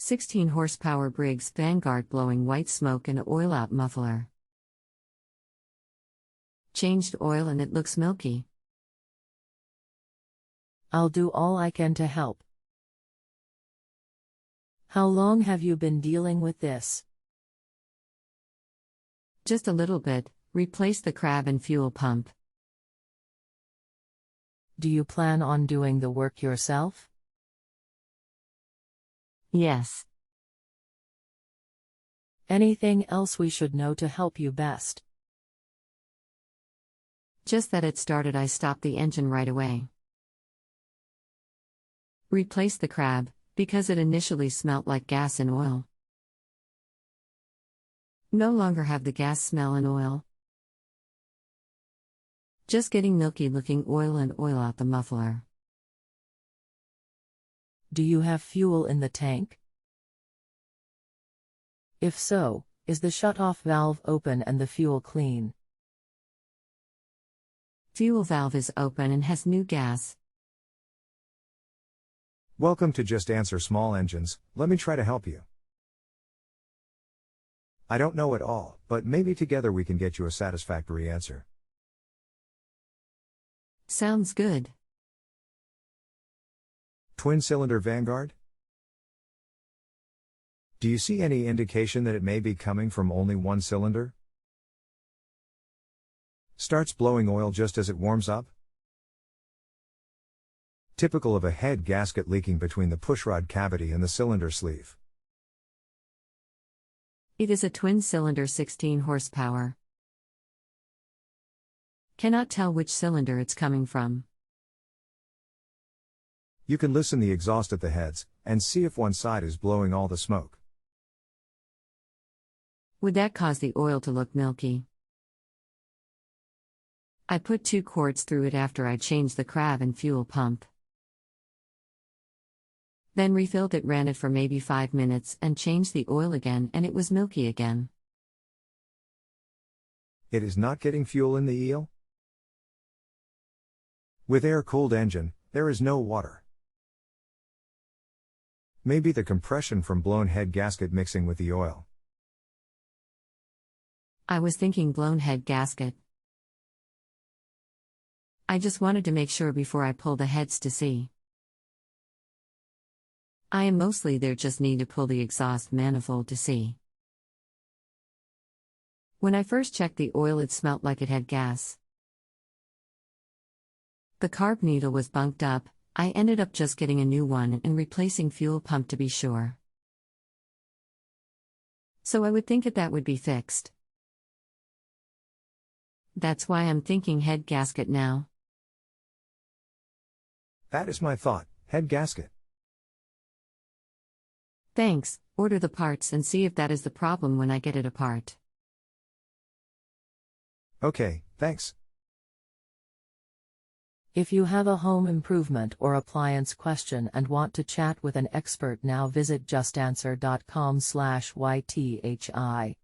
16 horsepower Briggs Vanguard blowing white smoke and oil out muffler. Changed oil and it looks milky. I'll do all I can to help. How long have you been dealing with this? Just a little bit. Replace the crab and fuel pump. Do you plan on doing the work yourself? Yes. Anything else we should know to help you best? Just that it started. I stopped the engine right away. Replace the crab, because it initially smelt like gas and oil. No longer have the gas smell and oil. Just getting milky looking oil and oil out the muffler. Do you have fuel in the tank? If so, is the shutoff valve open and the fuel clean? Fuel valve is open and has new gas. Welcome to Just Answer Small Engines. Let me try to help you. I don't know it all, but maybe together we can get you a satisfactory answer. Sounds good. Twin-cylinder Vanguard? Do you see any indication that it may be coming from only one cylinder? Starts blowing oil just as it warms up? Typical of a head gasket leaking between the pushrod cavity and the cylinder sleeve. It is a twin-cylinder 16 horsepower. Cannot tell which cylinder it's coming from. You can listen the exhaust at the heads, and see if one side is blowing all the smoke. Would that cause the oil to look milky? I put 2 quarts through it after I changed the crab and fuel pump. Then refilled it, ran it for maybe 5 minutes and changed the oil again, and it was milky again. It is not getting fuel in the eel? With air-cooled engine, there is no water. Maybe the compression from blown head gasket mixing with the oil. I was thinking blown head gasket. I just wanted to make sure before I pull the heads to see. I am mostly there, just need to pull the exhaust manifold to see. When I first checked the oil, it smelt like it had gas. The carb needle was bunked up. I ended up just getting a new one and replacing fuel pump to be sure. So I would think that would be fixed. That's why I'm thinking head gasket now. That is my thought, head gasket. Thanks. Order the parts and see if that is the problem when I get it apart. Okay, thanks. If you have a home improvement or appliance question and want to chat with an expert now, visit justanswer.com/ythi.